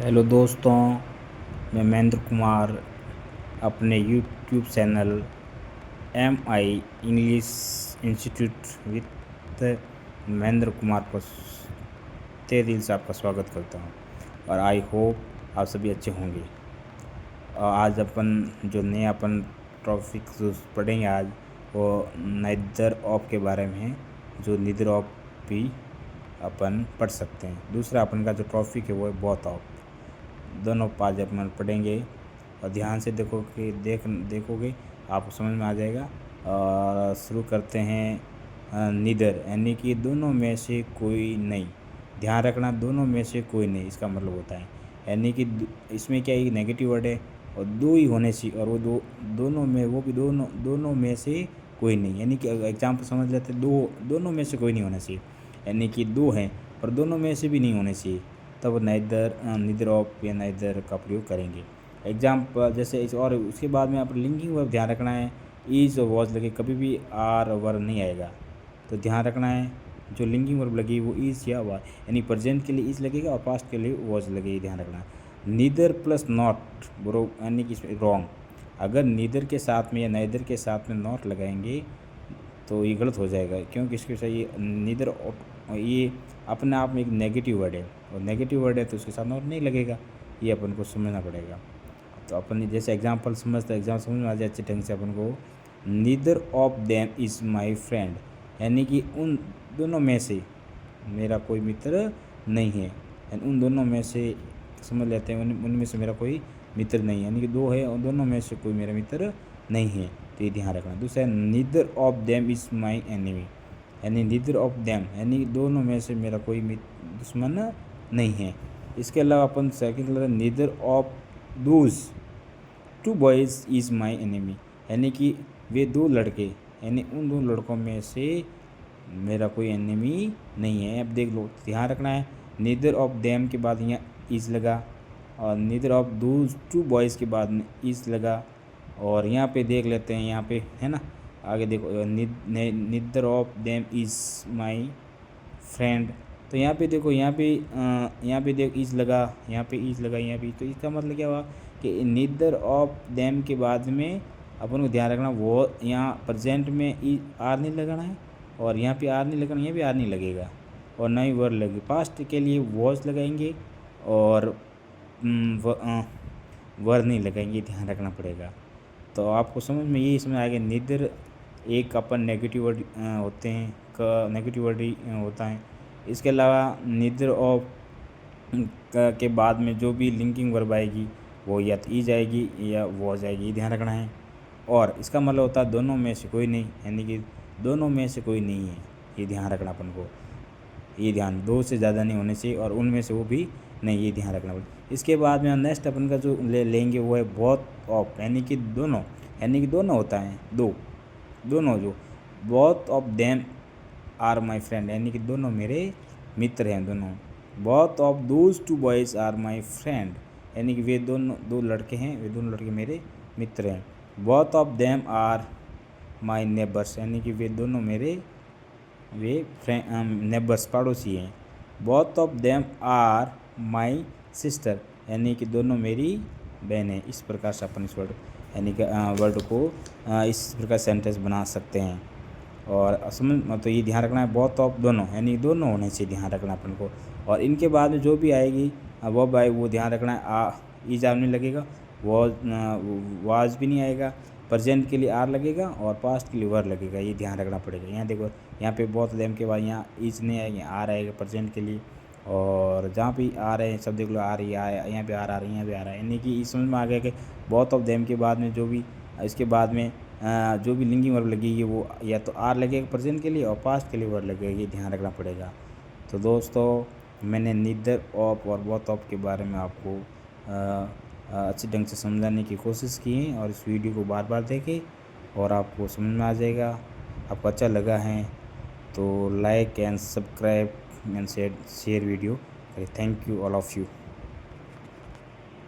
Hello दोस्तों, मैं महेंद्र कुमार अपने YouTube channel MI English institute with Mahendra Kumar पर तहे दिल से आपका स्वागत करता हूं और आई होप आप सभी अच्छे होंगे। आज अपन जो नए अपन टॉपिक जो पढ़ेंगे आज वो नाइदर ऑफ के बारे में है, जो नीदर ऑफ भी अपन पढ़ सकते हैं। दूसरा अपन का जो टॉपिक है वो है बोथ ऑफ। दोनों पाँच अपन पढ़ेंगे और ध्यान से देखोगे आपको समझ में आ जाएगा। और शुरू करते हैं। नीदर यानी कि दोनों में से कोई नहीं। ध्यान रखना, दोनों में से कोई नहीं इसका मतलब होता है, यानी कि इसमें क्या है, नेगेटिव वर्ड है और दो ही होने से, और वो दोनों में, वो भी दोनों में से कोई नहीं, यानी कि एग्जाम्पल समझ लेते हैं, दोनों में से कोई नहीं होना चाहिए, यानी कि दो हैं पर दोनों में से भी नहीं होने चाहिए, तब नीदर ऑफ या नाइदर का प्रयोग करेंगे। एग्जाम्पल जैसे और उसके बाद में आप लिंकिंग वर्ब ध्यान रखना है, इज और वॉज लगे, कभी भी आर वर्ब नहीं आएगा। तो ध्यान रखना है जो लिंकिंग वर्ब लगी वो इज या वाज, यानी प्रेजेंट के लिए इज लगेगा और पास्ट के लिए वॉज लगेगी, ध्यान रखना। नीदर प्लस नॉट ब्रो, यानी कि रॉन्ग। अगर नीदर के साथ में या नाइदर के साथ में नॉट लगाएंगे तो ये गलत हो जाएगा, क्योंकि इसके सही नीदर ये अपने आप में एक नेगेटिव वर्ड है और नेगेटिव वर्ड है तो उसके साथ नॉट नहीं लगेगा, ये अपन को समझना पड़ेगा। तो अपन जैसे एग्जांपल समझ में आ जाए अच्छे ढंग से अपन को, neither of them is my friend, यानी कि उन दोनों में से मेरा कोई मित्र नहीं है, यानी उन दोनों में से समझ लेते हैं, उनमें से मेरा कोई मित्र नहीं है, यानी कि दो है और दोनों में से कोई मेरा मित्र नहीं है, तो ये ध्यान रखना। दूसरा है neither of them is my enemy, यानी नीदर ऑफ देम यानी दोनों में से मेरा कोई दुश्मन नहीं है। इसके अलावा अपन second colour neither of those two boys is my enemy, यानी कि वे दो लड़के, यानी उन दो लड़कों में से मेरा कोई एनिमी नहीं है। अब देख लो, ध्यान रखना है, नीदर ऑफ देम के बाद यहाँ इज़ लगा और neither of those two boys के बाद में इज़ लगा, और यहाँ पे देख लेते हैं, यहाँ पे है ना, आगे देखो, neither of them is my friend, तो यहाँ पे देखो, यहाँ पे देख इज़ लगा, यहाँ पे इज़ लगा, यहाँ पे, तो इसका मतलब क्या हुआ कि नीदर ऑफ देम के बाद में अपन को ध्यान रखना, वो यहाँ प्रेजेंट में आर नहीं लगाना है और यहाँ पे आर नहीं लगाना, यहाँ भी आर नहीं लगेगा और ना ही वर्ड लगे। पास्ट के लिए वॉज लगाएंगे और वर्ड नहीं लगाएंगे, ध्यान रखना पड़ेगा। तो आपको समझ आ गया। नीदर एक अपन नेगेटिव वर्ड होते हैं, नेगेटिव वर्ड ही होता है। इसके अलावा नीदर ऑफ के बाद में जो भी लिंकिंग वर्ब आएगी वो या तो ई जाएगी या वो जाएगी, ध्यान रखना है। और इसका मतलब होता है दोनों में से कोई नहीं, यानी कि दोनों में से कोई नहीं है, ये ध्यान रखना अपन को। ये ध्यान, दो से ज़्यादा नहीं होने चाहिए और उनमें से वो भी नहीं, ये ध्यान रखना पड़ेगा। इसके बाद में नेक्स्ट अपन का जो लेंगे वो है बोथ ऑफ, यानी कि दोनों, यानी कि दोनों होता है, दोनों जो both of them are my friend, यानी कि दोनों मेरे मित्र हैं दोनों। Both of those two boys are my friend, यानी कि वे दो लड़के हैं, वे दोनों लड़के मेरे मित्र हैं। Both of them are my neighbours, यानी कि वे दोनों मेरे नेबर्स पड़ोसी हैं। Both of them are my sister, यानी कि दोनों मेरी बहन हैं। इस प्रकार से अपन इस वर्ड, यानी कि वर्ड को इस प्रकार सेंटेंस बना सकते हैं। और समझ, तो ये ध्यान रखना है, बोथ ऑफ दोनों, यानी दोनों होने से ध्यान रखना अपन को। और इनके बाद में जो भी आएगी वो ध्यान रखना है, इज आर नहीं लगेगा, वाज भी नहीं आएगा, प्रेजेंट के लिए आर लगेगा और पास्ट के लिए वर लगेगा, ये ध्यान रखना पड़ेगा। यहाँ देखो, यहाँ पे बोथ देम के बाद यहाँ इज नहीं आएगा, आर आएगा प्रेजेंट के लिए, और जहाँ भी आ रहे हैं सब देख लो, आ रही है, यहाँ पे आ रहा है, यहाँ पे आ रहा है, यानी कि इस समझ में आ गया कि बोथ ऑफ देम के बाद में जो भी, इसके बाद में जो भी लिंकिंग वर्ब लगेगी वो या तो आर लगेगा प्रेजेंट के लिए और पास्ट के लिए वर्ड लगेगा, ये ध्यान रखना पड़ेगा। तो दोस्तों, मैंने नीदर ऑफ और बोथ ऑफ के बारे में आपको अच्छे ढंग से समझाने की कोशिश की है, और इस वीडियो को बार बार देखें और आपको समझ में आ जाएगा। आपको अच्छा लगा है तो like and subscribe and share video. Thank you all of you.